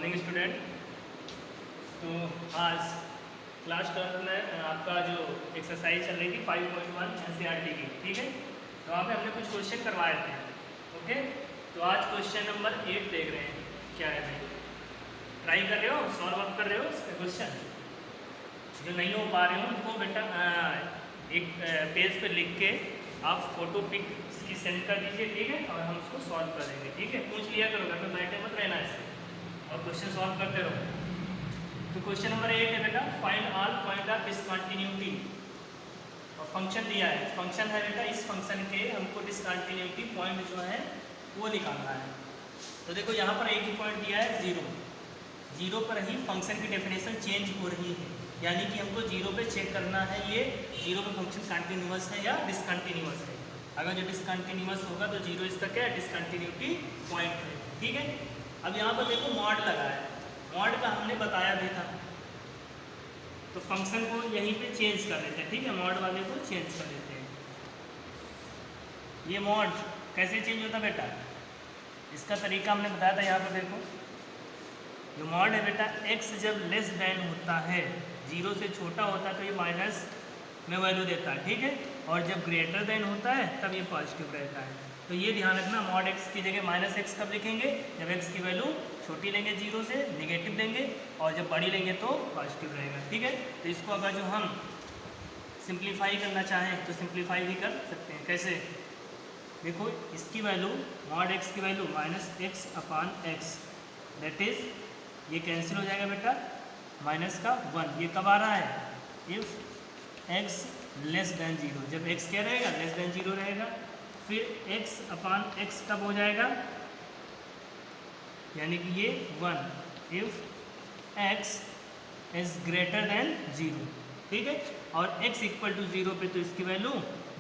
Morning student. तो आज class 12 में आपका जो एक्सरसाइज चल रही थी 5.1 एनसीईआरटी की, ठीक है। तो वहाँ पे हमने कुछ क्वेश्चन करवाए थे, ओके। तो आज क्वेश्चन नंबर 8 देख रहे हैं क्या है भाई। ट्राई कर रहे हो, सॉल्व अप कर रहे हो इसका क्वेश्चन। जो नहीं हो पा रहे हो उनको बेटा एक पेज पे लिख के आप फोटो पिक इसकी सेंड कर दीजिए, ठीक है। और हम उसको सॉल्व कर देंगे, ठीक है। पूछ लिया करो, घर में बैठे मत रहना ऐसे, और क्वेश्चन सॉल्व करते रहो। तो क्वेश्चन नंबर 8 है बेटा, find all point of discontinuity. और फंक्शन दिया है, फंक्शन है बेटा, इस फंक्शन के हमको डिसकंटिन्यूटी पॉइंट जो है वो निकालना है। तो देखो यहाँ पर एक ही पॉइंट दिया है 0, 0 पर ही फंक्शन की डेफिनेशन चेंज हो रही है, यानी कि हमको 0 पे चेक करना है ये 0 पे फंक्शन कंटिन्यूअस है या डिसकंटिन्यूअस है। अगर जो डिसकंटिन्यूअस होगा तो 0 इसका क्या है, डिसकंटिन्यूटी पॉइंट है, ठीक है। अब यहाँ पर देखो मॉड लगा है, मॉड का हमने बताया भी था। तो फंक्शन को यहीं पे चेंज कर लेते हैं, ठीक है। मॉड वाले को चेंज कर लेते हैं। ये मॉड कैसे चेंज होता बेटा, इसका तरीका हमने बताया था। यहाँ पर देखो जो मॉड है बेटा, x जब लेस देन होता है, 0 से छोटा होता है तो ये माइनस में वैल्यू देता है, ठीक है। और जब ग्रेटर देन होता है तब ये पॉजिटिव रहता है। तो ये ध्यान रखना, मॉड x की जगह माइनस एक्स कब लिखेंगे, जब x की वैल्यू छोटी लेंगे 0 से, निगेटिव लेंगे, और जब बड़ी लेंगे तो पॉजिटिव रहेगा, ठीक है। तो इसको अगर जो हम सिंप्लीफाई करना चाहें तो सिंप्लीफाई भी कर सकते हैं। कैसे, देखो इसकी वैल्यू मॉड x की value minus x upon x, that is ये कैंसिल हो जाएगा बेटा, माइनस का 1। ये कब आ रहा है, इफ़ x लेस देन 0, जब x क्या रहेगा, लेस देन 0 रहेगा। फिर x अपान x कब हो जाएगा, यानी कि ये 1 if x is greater than 0, ठीक है। और x इक्वल टू 0 पे तो इसकी वैल्यू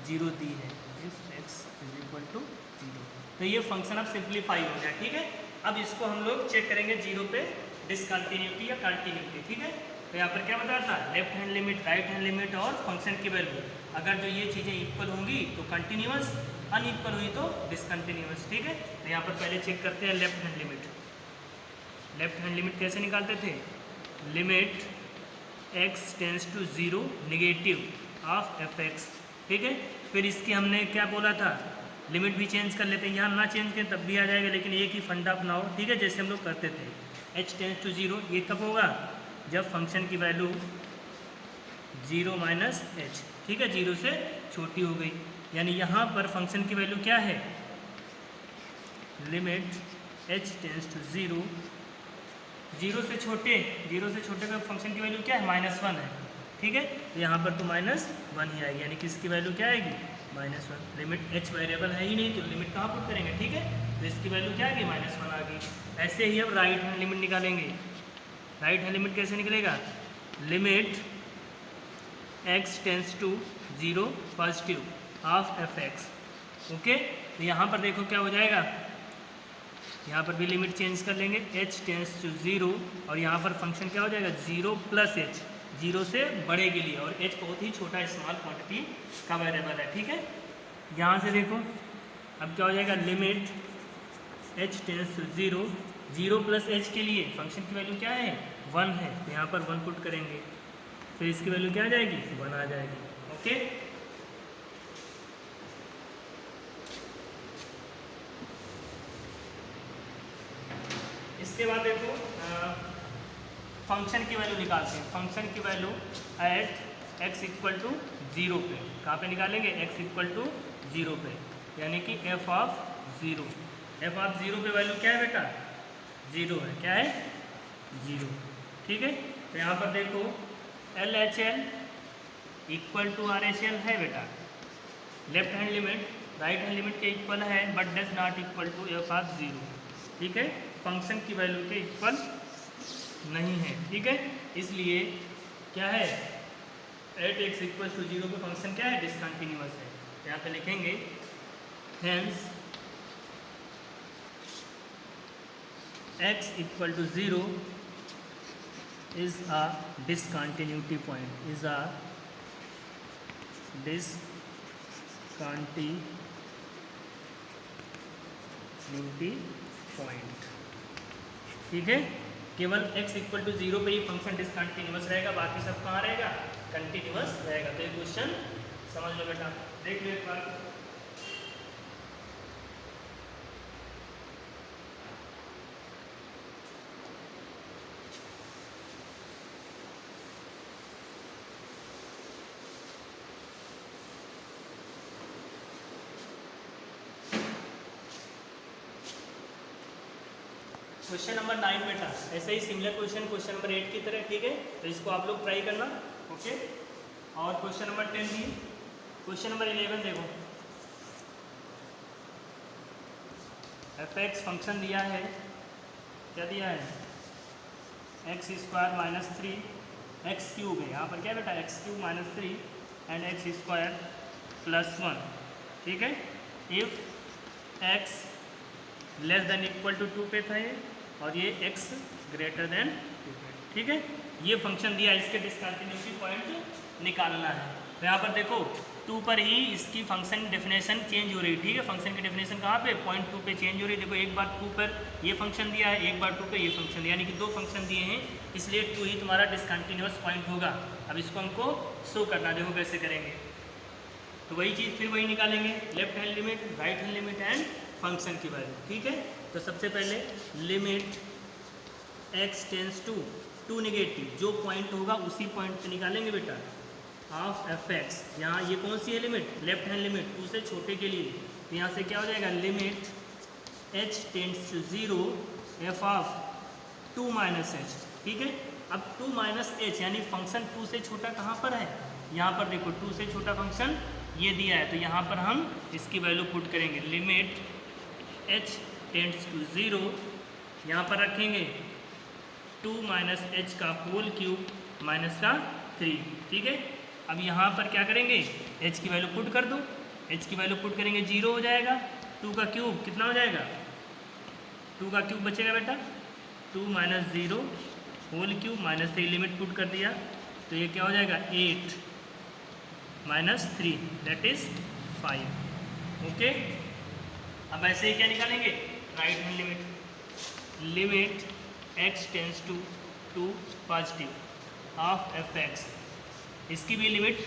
0 दी है, if x is equal to 0। तो ये फंक्शन अब सिंप्लीफाई हो गया, ठीक है। अब इसको हम लोग चेक करेंगे 0 पे डिसकंटिन्यूटी या कंटिन्यूटी, ठीक है। तो यहाँ पर क्या बताया था, left hand limit, right hand limit और फंक्शन की वैल्यू। अगर जो ये चीज़ें इक्वल होंगी तो कंटिन्यूअस, अनइक्वल हुई तो डिसकंटिन्यूअस, ठीक है। तो यहाँ पर पहले चेक करते हैं left hand limit. Left hand limit कैसे निकालते थे, limit x tends to 0 negative of fx, ठीक है। फिर इसकी हमने क्या बोला था, लिमिट भी चेंज कर लेते हैं, यहाँ ना चेंज करें तब भी आ जाएगा, लेकिन एक ही फंडा अपनाओ, ठीक है, जैसे हम लोग करते थे। h टेंस टू 0, ये कब होगा, जब फंक्शन की वैल्यू 0 माइनस एच, ठीक है, 0 से छोटी हो गई। यानी यहाँ पर फंक्शन की वैल्यू क्या है, लिमिट h टेंस टू 0, 0 से छोटे का फंक्शन की वैल्यू क्या है, -1 है, ठीक है। तो यहाँ पर तो -1 ही आएगी, यानी कि इसकी वैल्यू क्या आएगी, -1। लिमिट h वेरिएबल है ही नहीं तो लिमिट कहाँ पुट करेंगे, ठीक है। तो इसकी वैल्यू क्या आएगी, -1 आ गई। ऐसे ही अब राइट हैंड लिमिट निकालेंगे। राइट हैंड लिमिट कैसे निकलेगा, limit x tends to 0 positive of fx, okay. तो यहाँ पर देखो क्या हो जाएगा, यहाँ पर भी लिमिट चेंज कर लेंगे, h टेंस टू 0, और यहाँ पर फंक्शन क्या हो जाएगा, 0 प्लस h, 0 से बड़े के लिए, और h बहुत ही छोटा स्मॉल क्वांटिटी का वेरिएबल है, ठीक है। यहाँ से देखो अब क्या हो जाएगा, limit h tends to 0, 0 plus h के लिए फंक्शन की वैल्यू क्या है, 1 है, तो यहाँ पर 1 पुट करेंगे, फिर इसकी वैल्यू क्या आ जाएगी, 1 आ जाएगी, ओके। इसके बाद देखो फंक्शन की वैल्यू निकालते हैं। फंक्शन की value at x equal to 0 पे, कहाँ पे निकालेंगे, x इक्वल टू 0 पे, यानी कि f ऑफ 0। f ऑफ 0 पे वैल्यू क्या है बेटा, 0 है, क्या है, 0, ठीक है। तो यहाँ पर देखो LHL इक्वल टू RHL है बेटा। Left hand limit right hand limit के इक्वल है, but does not equal to f of 0, ठीक है। फंक्शन की वैल्यू के इक्वल नहीं है, ठीक है। इसलिए क्या है, एट x इक्वल टू 0 पे फंक्शन क्या है, डिसकंटिन्यूअस है। यहाँ पे लिखेंगे hence x equal to 0 is a discontinuity point, is a discontinuity point, ठीक है। केवल x इक्वल टू 0 पे ही फंक्शन डिसकंटिन्यूअस रहेगा, बाकी सब कहाँ रहेगा, कंटिन्यूअस रहेगा। तो ये क्वेश्चन समझ लो बेटा, देख लो एक बार। क्वेश्चन नंबर 9 बेटा, ऐसे ही सिमिलर क्वेश्चन नंबर 8 की तरह, ठीक है। तो इसको आप लोग ट्राई करना, ओके। और क्वेश्चन नंबर 10 भी। क्वेश्चन नंबर 11 देखो, fx फंक्शन दिया है, क्या दिया है, x square minus 3 x cube है, यहाँ पर क्या बेटा, x cube minus 3 and x square plus 1, ठीक है। If x less than equal to 2 पे था ये, और ये x ग्रेटर देन 2 पे, ठीक है। ये फंक्शन दिया, इसके डिस्कंटिन्यूटी पॉइंट निकालना है। तो यहाँ पर देखो 2 पर ही इसकी फंक्शन डेफिनेशन चेंज हो रही है, ठीक है। फंक्शन की डेफिनेशन कहाँ पे, पॉइंट 2 पे चेंज हो रही है। देखो एक बार 2 पर ये फंक्शन दिया है, एक बार 2 पे ये फंक्शन दिया, यानी कि 2 फंक्शन दिए हैं, इसलिए 2 ही तुम्हारा डिस्कंटिन्यूअस पॉइंट होगा। अब इसको हमको शो करना, देखो कैसे करेंगे। तो वही चीज़ फिर वही निकालेंगे, left hand limit, right hand limit and function की वैल्यू, ठीक है। तो सबसे पहले limit x tends to 2 negative, जो पॉइंट होगा उसी पॉइंट पे निकालेंगे बेटा, ऑफ fx। यहाँ ये कौन सी है लिमिट, लेफ्ट हैंड लिमिट, 2 से छोटे के लिए। तो यहाँ से क्या हो जाएगा, limit h tends to 0 f of 2 minus h, ठीक है। अब 2 माइनस h यानी फंक्शन 2 से छोटा कहाँ पर है, यहाँ पर देखो 2 से छोटा फंक्शन ये दिया है, तो यहाँ पर हम इसकी वैल्यू पुट करेंगे, लिमिट h टेंड्स टू 0, यहाँ पर रखेंगे 2 माइनस एच का होल क्यूब माइनस का 3, ठीक है। अब यहाँ पर क्या करेंगे, h की वैल्यू पुट कर दो, h की वैल्यू पुट करेंगे 0 हो जाएगा, 2 का क्यूब कितना हो जाएगा, 2 का क्यूब बचेगा बेटा, 2 minus 0 whole cube minus 3, limit put कर दिया, तो ये क्या हो जाएगा 8 माइनस 3 दैट इज 5, ओके। अब ऐसे ही क्या निकालेंगे, right hand limit, limit x tends to 2 positive of fx, इसकी भी लिमिट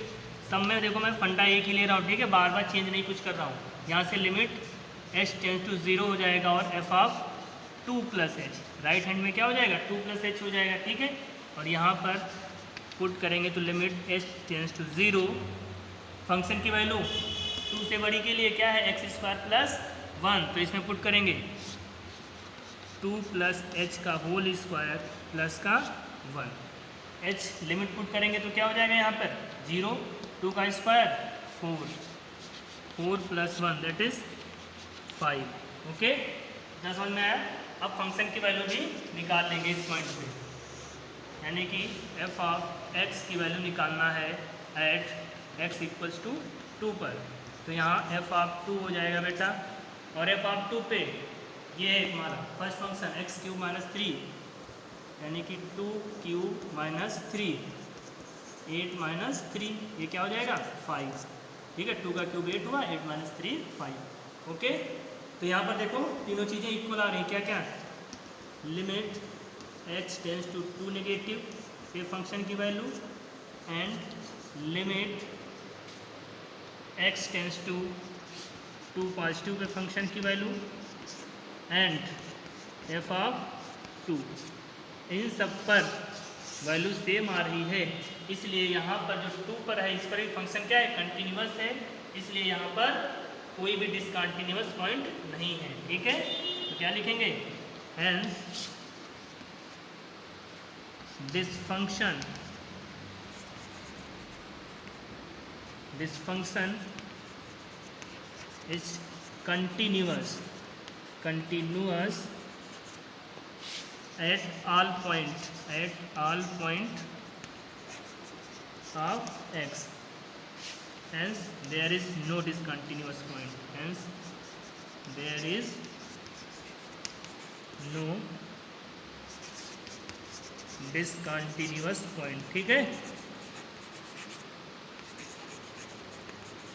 सब में देखो मैं फंडा एक ही ले रहा हूँ, ठीक है, बार बार चेंज नहीं कुछ कर रहा हूँ। यहाँ से लिमिट h टेंस टू 0 हो जाएगा और f of 2 plus H, right hand में क्या हो जाएगा 2 प्लस एच हो जाएगा, ठीक है। और यहाँ पर पुट करेंगे तो limit h tends to 0, function की वैल्यू 2 से बड़ी के लिए क्या है, एक्स स्क्वायर प्लस 1, तो इसमें पुट करेंगे 2 प्लस एच का होल स्क्वायर प्लस का 1, h लिमिट पुट करेंगे तो क्या हो जाएगा यहाँ पर 0, 2 का square 4 plus 1 that is 5, okay. समझ में आया। अब फंक्शन की वैल्यू भी निकाल लेंगे इस पॉइंट पे, यानी कि f ऑफ x की वैल्यू निकालना है एट x इक्वल्स टू 2 पर। तो यहाँ f ऑफ 2 हो जाएगा बेटा, और f ऑफ 2 पे ये है हमारा first function x cube minus 3, यानी कि 2 क्यूब माइनस 3, 8 माइनस 3, ये क्या हो जाएगा 5, ठीक है। 2 का क्यूब 8 हुआ, 8 माइनस 3 5, ओके। तो यहाँ पर देखो तीनों चीज़ें इक्वल आ रही हैं, क्या क्या, limit h tends to 2 negative फिर फंक्शन की value, and limit x tends to 2 positive पे फंक्शन की वैल्यू, एंड f ऑफ 2। इन सब पर वैल्यू सेम आ रही है, इसलिए यहाँ पर जो 2 पर है इस पर भी फंक्शन क्या है, कंटिन्यूअस है, इसलिए यहाँ पर कोई भी डिसकंटिन्यूअस पॉइंट नहीं है, ठीक है। तो क्या लिखेंगे, hence this function is continuous at all point of x, hence there is no discontinuous point, hence there is no discontinuous point, ठीक है।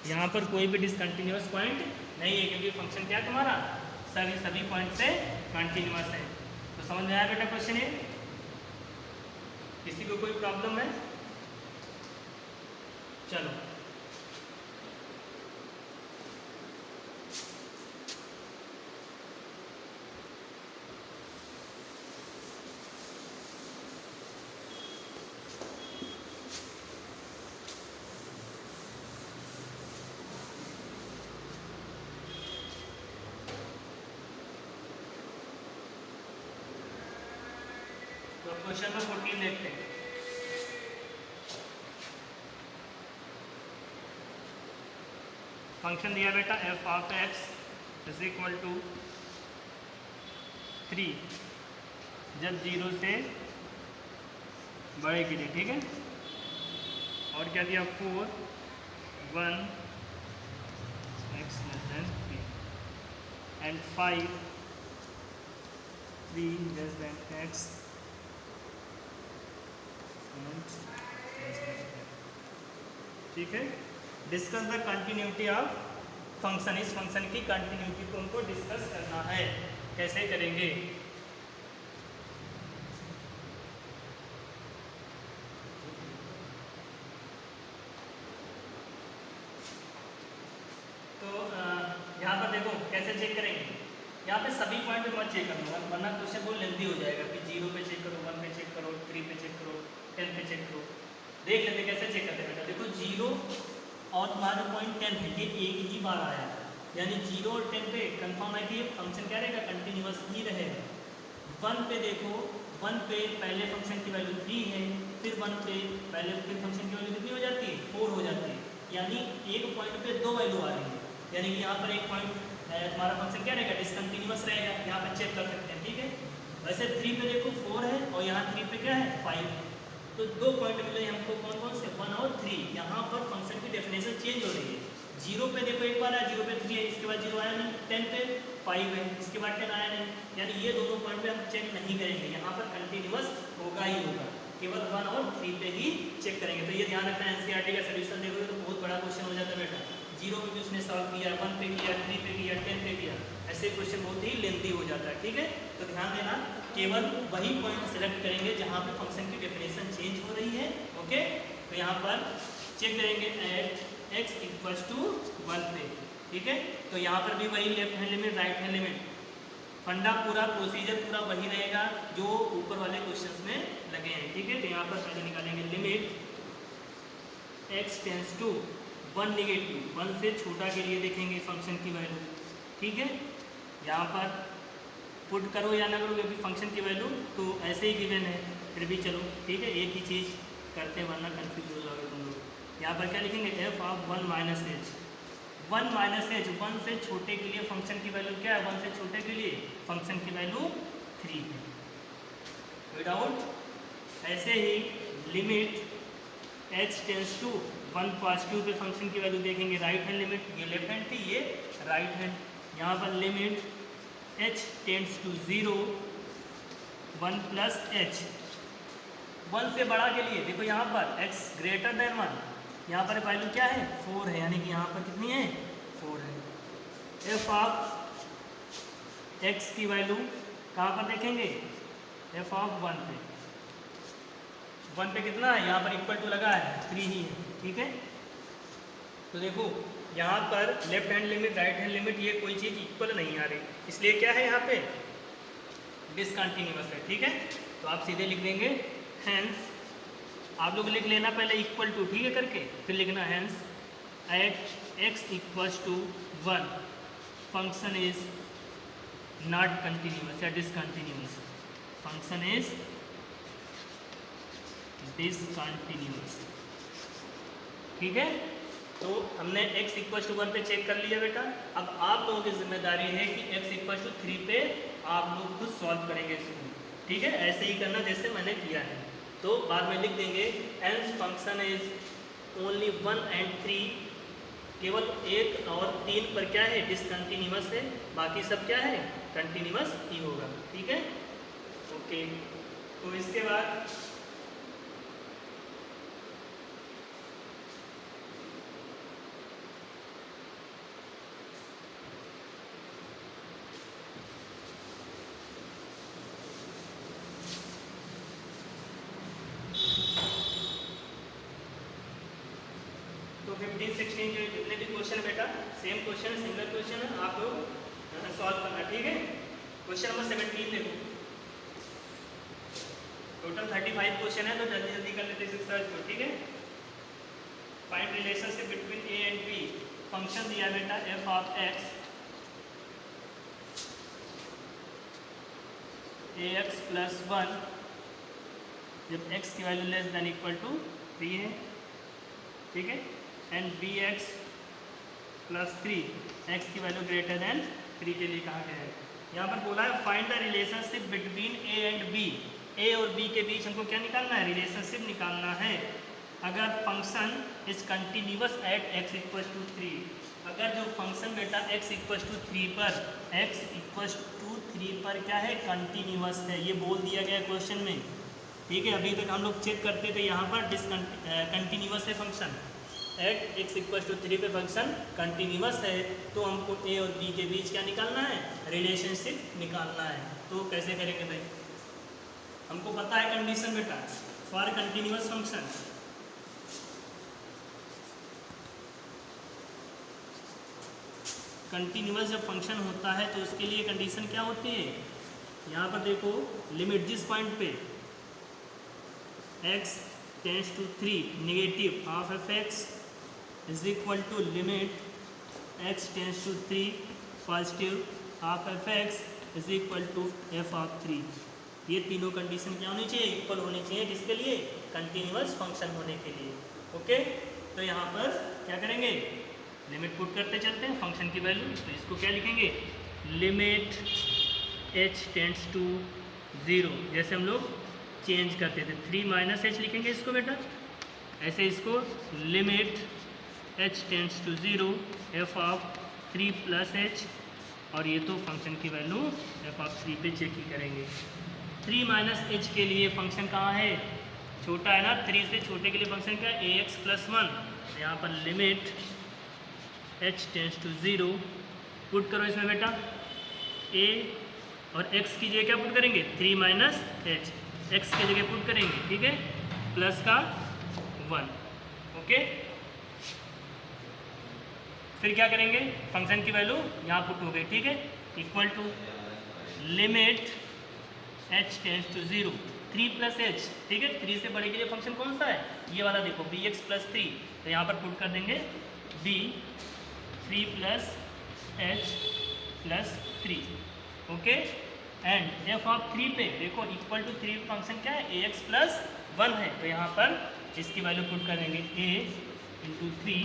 यहाँ पर कोई भी डिसकंटिन्यूअस पॉइंट नहीं है, क्योंकि फंक्शन क्या है तुम्हारा, सभी पॉइंट से कंटिन्यूअस है। तो समझ में आया बेटा क्वेश्चन ये। किसी को कोई प्रॉब्लम है? चलो तो क्वेश्चन नंबर 14 देखते हैं। फंक्शन दिया बेटा f of x is equal to 3 जब 0 से बड़े के लिए, ठीक है। और क्या दिया 4 1 x less than 3 and 5 3 less than x and, ठीक है। Discuss the continuity of function, इस फंक्शन की कंटिन्यूटी को उनको डिस्कस करना है। कैसे करेंगे? तो यहाँ पर देखो कैसे चेक करेंगे। यहाँ पे सभी पॉइंट पे मत चेक करना, वरना क्वेश्चन बहुत लेंथी हो जाएगा। फिर 0 पे चेक करो, 1 पे चेक करो, 3 पे चेक करो, 10 पे चेक करो। देख लेते कैसे चेक करते हैं बेटा। देखो 0 और तुम्हारा पॉइंट 10 है, ये एक ही बार आया है, यानी 0 और 10 पे कंफर्म है कि फंक्शन क्या रहेगा, कंटिन्यूअस ही रहेगा। 1 पे देखो, 1 पे पहले फंक्शन की वैल्यू 3 है, फिर 1 पे पहले फिर फंक्शन की वैल्यू कितनी हो जाती है, 4 हो जाती है, यानी एक पॉइंट पे 2 वैल्यू आ रही है। यानी कि यहाँ पर एक पॉइंट तुम्हारा फंक्शन क्या रहेगा, डिसकंटिन्यूअस रहेगा। यहाँ पर चेक कर सकते हैं, ठीक है। वैसे 3 पे देखो 4 है और यहाँ 3 पे क्या है 5 है, तो 2 पॉइंट मिले हमको, कौन कौन से, 1 और 3। यहाँ पर फंक्शन की डेफिनेशन चेंज हो रही है। 0 पे देखो एक बार आया, 0 पे 3 है, इसके बाद 0 आया नहीं, 10 पे 5 है, इसके बाद 10 आया नहीं, यानी ये दोनों पॉइंट पे हम चेक नहीं करेंगे। यहाँ पर कंटिन्यूअस होगा ही होगा, केवल 1 और 3 पे ही चेक करेंगे। तो ये ध्यान रखना है। एनसीईआरटी का सोल्यूशन देखोगे तो बहुत बड़ा क्वेश्चन हो जाता है बेटा। 0 पे भी उसने सॉल्व किया, 1 पे किया, 3 पे किया, 10 पे किया, ऐसे क्वेश्चन बहुत ही लेंथी हो जाता है, ठीक है। तो ध्यान देना, केवल वही पॉइंट सिलेक्ट करेंगे जहाँ पे फंक्शन की डेफिनेशन चेंज हो रही है, ओके। तो यहाँ पर चेक करेंगे एट x इक्वल्स टू 1 पे, ठीक है। तो यहाँ पर भी वही left hand limit, right hand limit, फंडा पूरा प्रोसीजर पूरा वही रहेगा जो ऊपर वाले क्वेश्चंस में लगे हैं, ठीक है। तो यहाँ पर पहले निकालेंगे limit x tends to 1 negative, 1 से छोटा के लिए देखेंगे फंक्शन की वैल्यू, ठीक है। यहाँ पर पुट करो या ना करो क्योंकि फंक्शन की वैल्यू तो ऐसे ही गिवन है, फिर भी चलो ठीक है, एक ही चीज़ करते हैं वरना कंफ्यूज हो जाओगे तुम लोग। यहाँ पर क्या लिखेंगे F of 1 minus H, 1 minus H, 1 से छोटे के लिए फंक्शन की वैल्यू क्या है, 1 से छोटे के लिए फंक्शन की वैल्यू 3 है, विदाउट। ऐसे ही limit h tends to 1 positive पे फंक्शन की वैल्यू देखेंगे, राइट हैंड लिमिट, ये लेफ्ट हैंड थी, ये राइट हैंड। यहाँ पर limit h tends to 0 1 plus h, 1 से बड़ा के लिए देखो यहाँ पर x ग्रेटर देन 1, यहाँ पर वैल्यू क्या है 4 है, यानी कि यहाँ पर कितनी है 4 है। f ऑफ x की वैल्यू कहाँ पर देखेंगे, f ऑफ 1 पे, 1 पे कितना है, यहाँ पर इक्वल टू लगा है 3 ही है, ठीक है। तो देखो यहाँ पर left hand limit, right hand limit, ये कोई चीज़ इक्वल नहीं आ रही, इसलिए क्या है यहाँ पे डिसकंटिन्यूअस है, ठीक है। तो आप सीधे लिख देंगे हैंस, आप लोग लिख लेना पहले इक्वल टू, ठीक है करके, फिर लिखना hence at x equals to 1 function is not continuous या डिसकंटिन्यूअस, फंक्शन इज डिसकंटिन्यूअस, ठीक है। तो हमने x इक्वल टू 1 पे चेक कर लिया बेटा। अब आप लोगों की जिम्मेदारी है कि x इक्वल टू 3 पे आप लोग खुद सॉल्व करेंगे इसको, ठीक है। ऐसे ही करना जैसे मैंने किया है। तो बाद में लिख देंगे and function is only 1 and 3, केवल 1 और 3 पर क्या है डिसकंटिन्यूअस है, बाकी सब क्या है कंटिन्यूअस ही होगा, ठीक है, ओके। तो इसके बाद 15 16 जो जितने भी क्वेश्चन बेटा सेम क्वेश्चन सिमिलर क्वेश्चन है, आप लोग सॉल्व करना, ठीक है। क्वेश्चन नंबर 17 देखो, टोटल 35 क्वेश्चन है, तो जल्दी जल्दी कर लेते हैं इस सर्च को, ठीक है। Find relationship between A and b. Function दिया बेटा f of x ax plus 1 जब x की value less than equal to 3 है, ठीक है, and b x plus 3 x की वैल्यू ग्रेटर देन 3 के लिए कहा गया है। यहाँ पर बोला है find the relationship between A and B. A और बी के बीच हमको क्या निकालना है, रिलेशनशिप निकालना है। अगर function is continuous at x equal to 3, अगर जो फंक्शन बेटा x इक्वल टू 3 पर x इक्वल टू 3 पर क्या है, कंटिन्यूअस है, ये बोल दिया गया क्वेश्चन में, ठीक है। अभी तक हम लोग चेक करते थे यहाँ पर कंटिन्यूअस है function, at x equal to 3 पे फंक्शन कंटिन्यूअस है, तो हमको a और b के बीच क्या निकालना है, रिलेशनशिप निकालना है। तो कैसे करेंगे भाई, हमको पता है कंडीशन बेटा फॉर कंटिन्यूअस फंक्शन, कंटिन्यूअस जब फंक्शन होता है तो उसके लिए कंडीशन क्या होती है, यहाँ पर देखो लिमिट जिस पॉइंट पे x tends to 3 negative of f x is equal to limit x tends to 3 positive of f x is equal to f of 3। ये तीनों कंडीशन क्या होनी चाहिए, इक्वल होनी चाहिए, किसके लिए, कंटिन्यूअस फंक्शन होने के लिए, ओके। तो यहाँ पर क्या करेंगे, लिमिट पुट करते चलते हैं फंक्शन की वैल्यू, तो इसको क्या लिखेंगे, लिमिट h टेंड्स टू 0, जैसे हम लोग चेंज करते थे 3 माइनस h लिखेंगे इसको बेटा, ऐसे इसको limit h tends to 0 f of 3 plus h, और ये तो फंक्शन की वैल्यू f ऑफ 3 पे चेक ही करेंगे। 3 माइनस h के लिए फंक्शन कहाँ है, छोटा है ना, 3 से छोटे के लिए फंक्शन क्या है, ax प्लस 1, यहाँ पर limit h tends to 0 put करो इसमें बेटा, a और x की जगह क्या पुट करेंगे, 3 माइनस h, x की जगह पुट करेंगे, ठीक है, प्लस का 1, ओके। फिर क्या करेंगे, फंक्शन की वैल्यू यहाँ पुट हो गई, ठीक है, equal to limit h tends to 0 3 plus h, ठीक है, 3 से बड़े के लिए फंक्शन कौन सा है, ये वाला देखो bx प्लस 3, तो यहाँ पर पुट कर देंगे b 3 plus h plus 3, okay, and f of 3 पे देखो इक्वल टू 3 फंक्शन क्या है, ax प्लस 1 है, तो यहाँ पर इसकी वैल्यू पुट कर देंगे a इंटू 3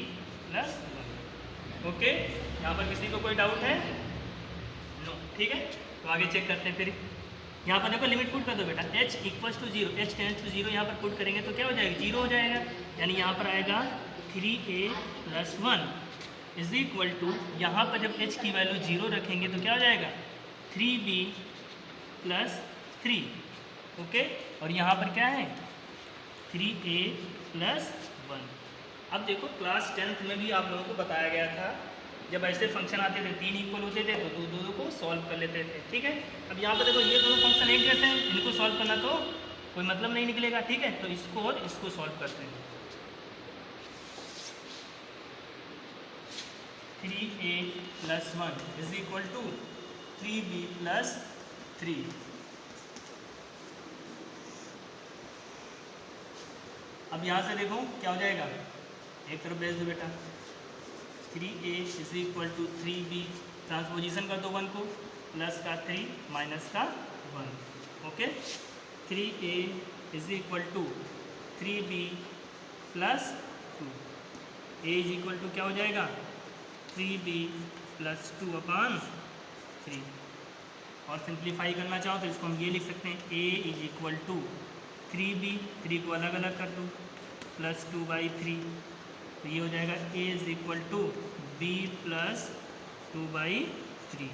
प्लस 1, ओके। यहाँ पर किसी को कोई डाउट है, नो, ठीक है, तो आगे चेक करते हैं। फिर यहाँ पर देखो लिमिट पुट कर दो बेटा, h equal to 0, h tends to 0 यहाँ पर पुट करेंगे तो क्या हो जाएगा, 0 हो जाएगा, यानी यहाँ पर आएगा 3a plus 1 is equal to, यहाँ पर जब h की वैल्यू 0 रखेंगे तो क्या हो जाएगा, 3b प्लस 3, ओके, और यहाँ पर क्या है 3a प्लस 1। अब देखो क्लास 10th में भी आप लोगों को बताया गया था, जब ऐसे फंक्शन आते थे 3 इक्वल होते थे तो दो को सॉल्व कर लेते थे, ठीक है। अब यहाँ पर देखो ये दोनों फंक्शन एक जैसे हैं, इनको सॉल्व करना तो कोई मतलब नहीं निकलेगा, ठीक है, तो इसको और इसको सॉल्व करते हैं। 3a plus 1 is equal to 3b plus 3, अब यहाँ से देखो क्या हो जाएगा, एक तरफ भेज दो बेटा, 3a is equal to 3b, transposition कर दो 1 को, प्लस का 3 माइनस का 1, okay. 3a is equal to 3b plus 2, a is equal to क्या हो जाएगा 3b प्लस 2 अपॉन 3, और सिंप्लीफाई करना चाहो तो इसको हम ये लिख सकते हैं, a is equal to 3b, 3 को अलग अलग कर दो, प्लस 2/3, तो ये हो जाएगा a is equal to b plus 2/3,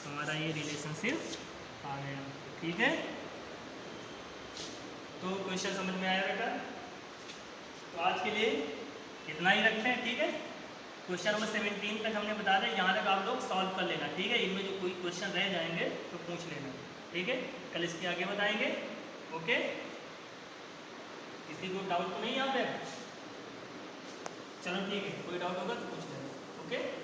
हमारा ये रिलेशनशिप आ गया, ठीक है। तो क्वेश्चन समझ में आया बेटा, तो आज के लिए इतना ही रखते हैं, ठीक है। क्वेश्चन नंबर 17 तक हमने बता दिया, यहाँ तक आप लोग सॉल्व कर लेना, ठीक है, इनमें जो कोई क्वेश्चन रह जाएंगे तो पूछ लेना, ठीक है, कल इसके आगे बताएंगे, ओके। किसी को डाउट तो नहीं यहाँ पे? चलो ठीक है, कोई डाउट होगा तो पूछ लेना। ओके।